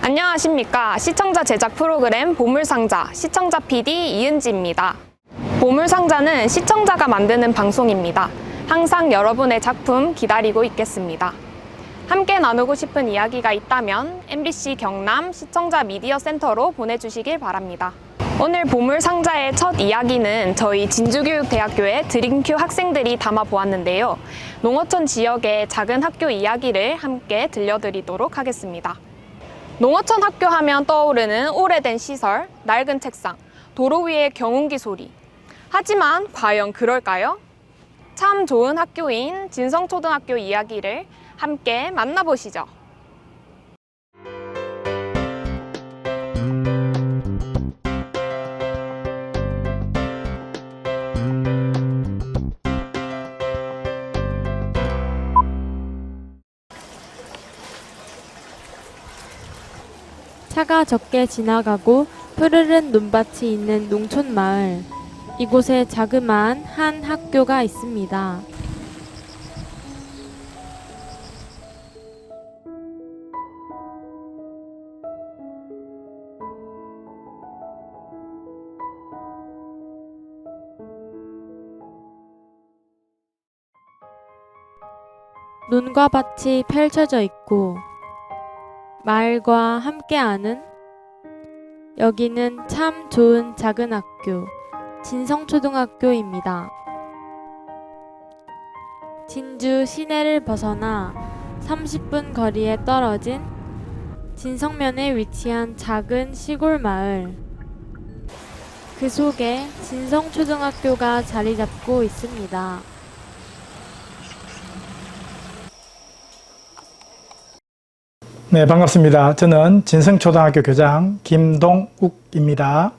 안녕하십니까. 시청자 제작 프로그램 보물상자 시청자 PD 이은지입니다. 보물상자는 시청자가 만드는 방송입니다. 항상 여러분의 작품 기다리고 있겠습니다. 함께 나누고 싶은 이야기가 있다면 MBC 경남 시청자 미디어 센터로 보내주시길 바랍니다. 오늘 보물상자의 첫 이야기는 저희 진주교육대학교의 드림큐 학생들이 담아보았는데요. 농어촌 지역의 작은 학교 이야기를 함께 들려드리도록 하겠습니다. 농어촌 학교 하면 떠오르는 오래된 시설, 낡은 책상, 도로 위의 경운기 소리. 하지만 과연 그럴까요? 참 좋은 학교인 진성초등학교 이야기를 함께 만나보시죠. 차가 적게 지나가고 푸르른 논밭이 있는 농촌 마을. 이곳에 자그마한 한 학교가 있습니다. 논과 밭이 펼쳐져 있고 마을과 함께하는 여기는 참 좋은 작은 학교, 진성초등학교입니다. 진주 시내를 벗어나 30분 거리에 떨어진 진성면에 위치한 작은 시골 마을. 그 속에 진성초등학교가 자리 잡고 있습니다. 네, 반갑습니다. 저는 진성초등학교 교장 김동욱입니다.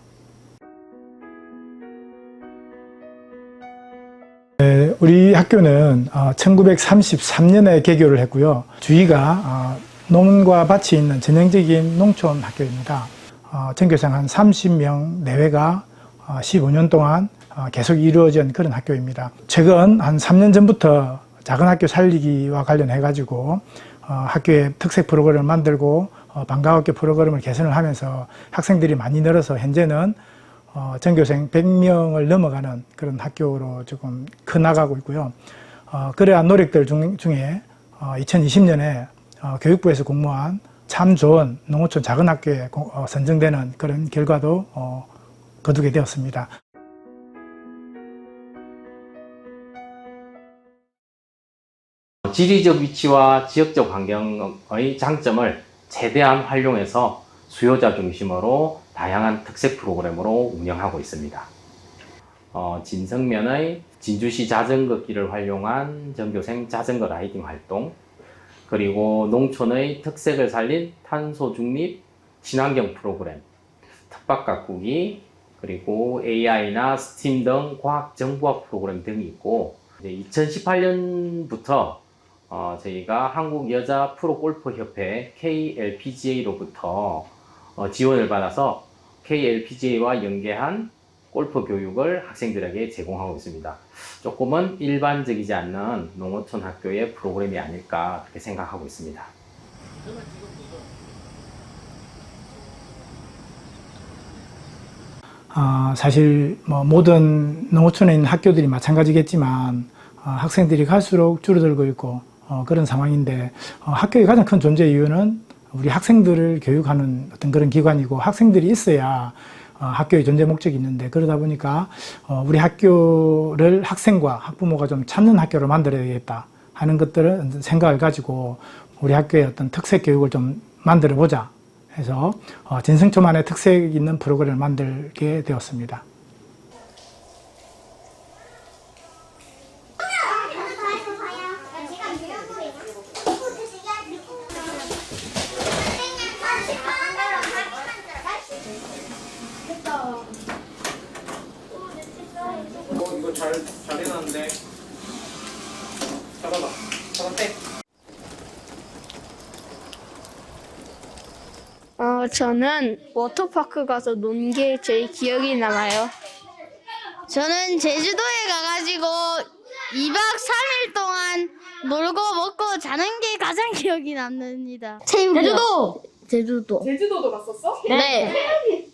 네, 우리 학교는 1933년에 개교를 했고요. 주위가 논과 밭이 있는 전형적인 농촌 학교입니다. 전교생 한 30명 내외가 15년 동안 계속 이루어진 그런 학교입니다. 최근 한 3년 전부터 작은 학교 살리기와 관련해가지고 학교에 특색 프로그램을 만들고 방과학교 프로그램을 개선을 하면서 학생들이 많이 늘어서 현재는 전교생 100명을 넘어가는 그런 학교로 조금 커나가고 있고요. 그러한 노력들 중에 2020년에 교육부에서 공모한 참 좋은 농어촌 작은 학교에 선정되는 그런 결과도 거두게 되었습니다. 지리적 위치와 지역적 환경의 장점을 최대한 활용해서 수요자 중심으로 다양한 특색 프로그램으로 운영하고 있습니다. 진성면의 진주시 자전거길을 활용한 전교생 자전거 라이딩 활동, 그리고 농촌의 특색을 살린 탄소 중립 친환경 프로그램, 텃밭 가꾸기, 그리고 AI나 스팀 등 과학 정보학 프로그램 등이 있고, 2018년부터 저희가 한국여자프로골프협회 KLPGA로부터 지원을 받아서 KLPGA와 연계한 골프 교육을 학생들에게 제공하고 있습니다. 조금은 일반적이지 않는 농어촌 학교의 프로그램이 아닐까 그렇게 생각하고 있습니다. 사실 모든 농어촌에 있는 학교들이 마찬가지겠지만 학생들이 갈수록 줄어들고 있고 그런 상황인데, 학교의 가장 큰 존재 이유는 우리 학생들을 교육하는 어떤 그런 기관이고, 학생들이 있어야 학교의 존재 목적이 있는데, 그러다 보니까 우리 학교를 학생과 학부모가 좀 찾는 학교로 만들어야 되겠다 하는 것들을 생각을 가지고 우리 학교의 어떤 특색 교육을 좀 만들어 보자 해서 진성초만의 특색 있는 프로그램을 만들게 되었습니다. 이거 잘 해놨는데 잡아봐. 빼. 저는 워터파크 가서 논 게 제일 기억이 남아요. 저는 제주도에 가가지고 2박 3일 동안 놀고 먹고 자는 게 가장 기억이 남습니다. 제주도! 제주도. 제주도도 갔었어? 네.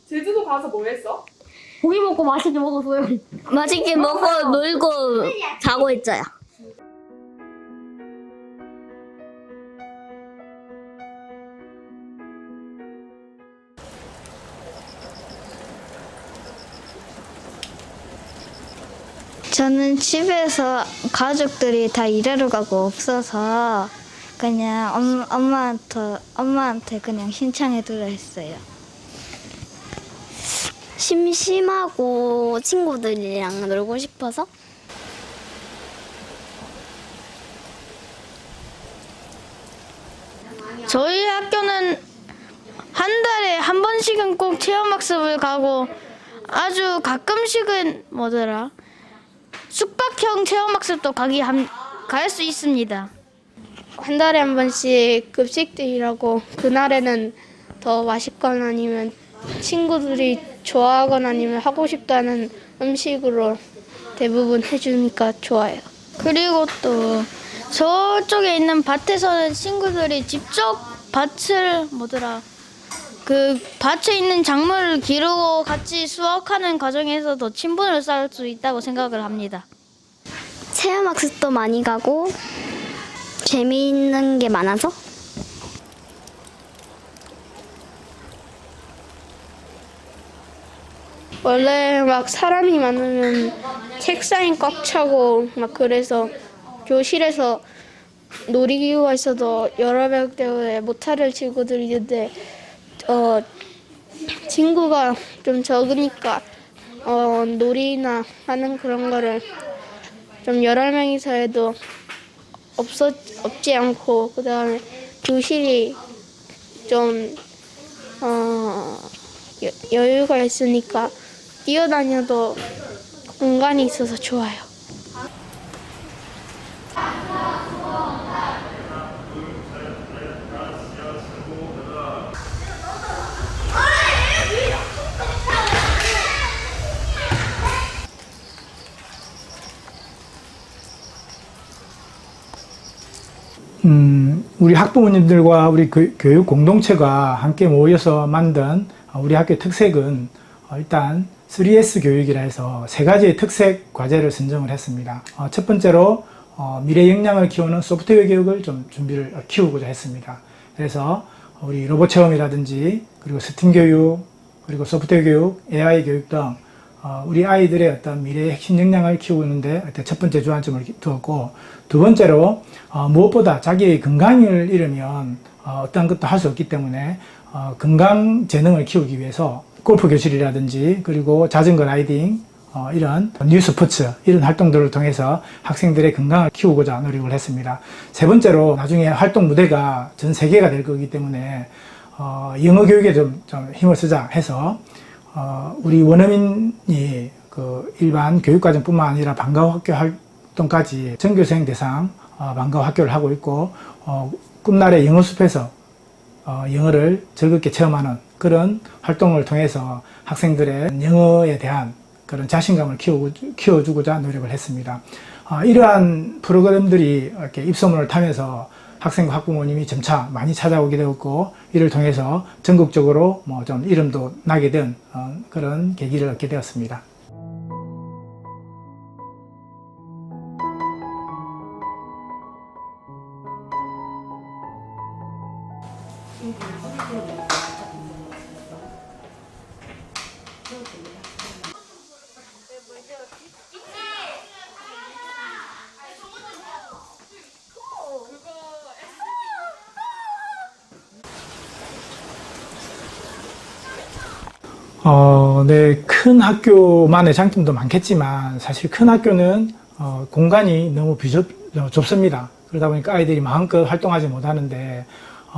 제주도 가서 뭐 했어? 고기 먹고 맛있게 먹었어요. 맛있게 먹고 놀고 자고 했어요. 저는 집에서 가족들이 다 일하러 가고 없어서 그냥 엄마한테 그냥 신청해 두려 했어요. 심심하고 친구들이랑 놀고 싶어서. 저희 학교는 한 달에 한 번씩은 꼭 체험학습을 가고 아주 가끔씩은 뭐더라 숙박형 체험학습도 갈 수 있습니다. 한 달에 한 번씩 급식들이라고 그날에는 더 맛있거나 아니면 친구들이 좋아하거나 아니면 하고 싶다는 음식으로 대부분 해주니까 좋아요. 그리고 또 저쪽에 있는 밭에서는 친구들이 직접 그 밭에 있는 작물을 기르고 같이 수확하는 과정에서도 친분을 쌓을 수 있다고 생각을 합니다. 체험학습도 많이 가고 재미있는 게 많아서. 원래 막 사람이 많으면 책상이 꽉 차고 막 그래서 교실에서 놀이기구가 있어도 여러 명 때문에 못하는 친구들이 있는데 친구가 좀 적으니까 놀이나 하는 그런 거를 좀 여러 명이서 해도 없지 않고 그다음에 교실이 좀 여유가 있으니까 뛰어다녀도 공간이 있어서 좋아요. 우리 학부모님들과 우리 교육 공동체가 함께 모여서 만든 우리 학교의 특색은 일단 3S 교육이라 해서 3가지의 특색 과제를 선정을 했습니다. 첫 번째로 미래 역량을 키우는 소프트웨어 교육을 좀 키우고자 했습니다. 그래서 우리 로봇 체험이라든지 그리고 스팀 교육 그리고 소프트웨어 교육, AI 교육 등 우리 아이들의 어떤 미래의 핵심 역량을 키우는데 첫 번째 주안점을 두었고, 두 번째로 무엇보다 자기의 건강을 잃으면 어떤 것도 할 수 없기 때문에 건강 재능을 키우기 위해서 골프 교실이라든지 그리고 자전거 라이딩 이런 뉴 스포츠 이런 활동들을 통해서 학생들의 건강을 키우고자 노력을 했습니다. 세 번째로 나중에 활동 무대가 전 세계가 될 거기 때문에 영어 교육에 좀 힘을 쓰자 해서 우리 원어민이 그 일반 교육과정뿐만 아니라 방과학교 활동까지 전교생 대상 방과학교를 하고 있고 꿈나라의 영어숲에서 영어를 즐겁게 체험하는 그런 활동을 통해서 학생들의 영어에 대한 그런 자신감을 키워주고자 노력을 했습니다. 이러한 프로그램들이 이렇게 입소문을 타면서 학생과 학부모님이 점차 많이 찾아오게 되었고, 이를 통해서 전국적으로 뭐 좀 이름도 나게 된 그런 계기를 얻게 되었습니다. 네, 큰 학교만의 장점도 많겠지만 사실 큰 학교는 공간이 너무 좁습니다. 그러다 보니까 아이들이 마음껏 활동하지 못하는데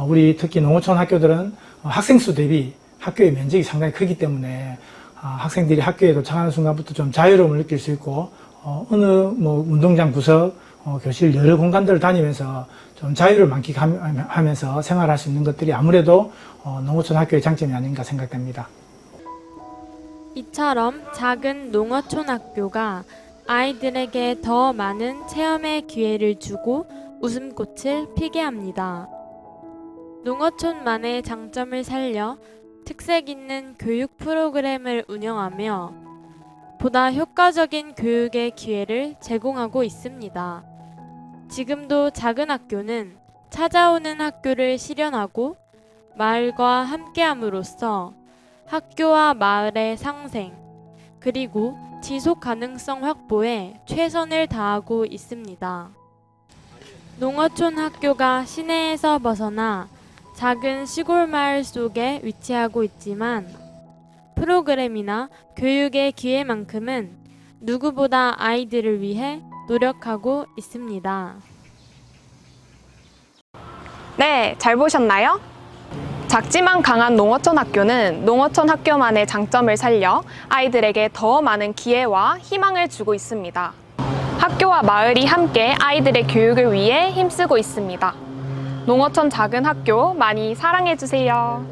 우리 특히 농어촌 학교들은 학생 수 대비 학교의 면적이 상당히 크기 때문에 학생들이 학교에 도착하는 순간부터 좀 자유로움을 느낄 수 있고 어느 뭐 운동장 구석, 교실 여러 공간들을 다니면서 좀 자유를 만끽하면서 생활할 수 있는 것들이 아무래도 농어촌 학교의 장점이 아닌가 생각됩니다. 이처럼 작은 농어촌 학교가 아이들에게 더 많은 체험의 기회를 주고 웃음꽃을 피게 합니다. 농어촌만의 장점을 살려 특색 있는 교육 프로그램을 운영하며 보다 효과적인 교육의 기회를 제공하고 있습니다. 지금도 작은 학교는 찾아오는 학교를 실현하고 마을과 함께함으로써 학교와 마을의 상생, 그리고 지속 가능성 확보에 최선을 다하고 있습니다. 농어촌 학교가 시내에서 벗어나 작은 시골 마을 속에 위치하고 있지만 프로그램이나 교육의 기회만큼은 누구보다 아이들을 위해 노력하고 있습니다. 네, 잘 보셨나요? 작지만 강한 농어촌 학교는 농어촌 학교만의 장점을 살려 아이들에게 더 많은 기회와 희망을 주고 있습니다. 학교와 마을이 함께 아이들의 교육을 위해 힘쓰고 있습니다. 농어촌 작은 학교 많이 사랑해주세요.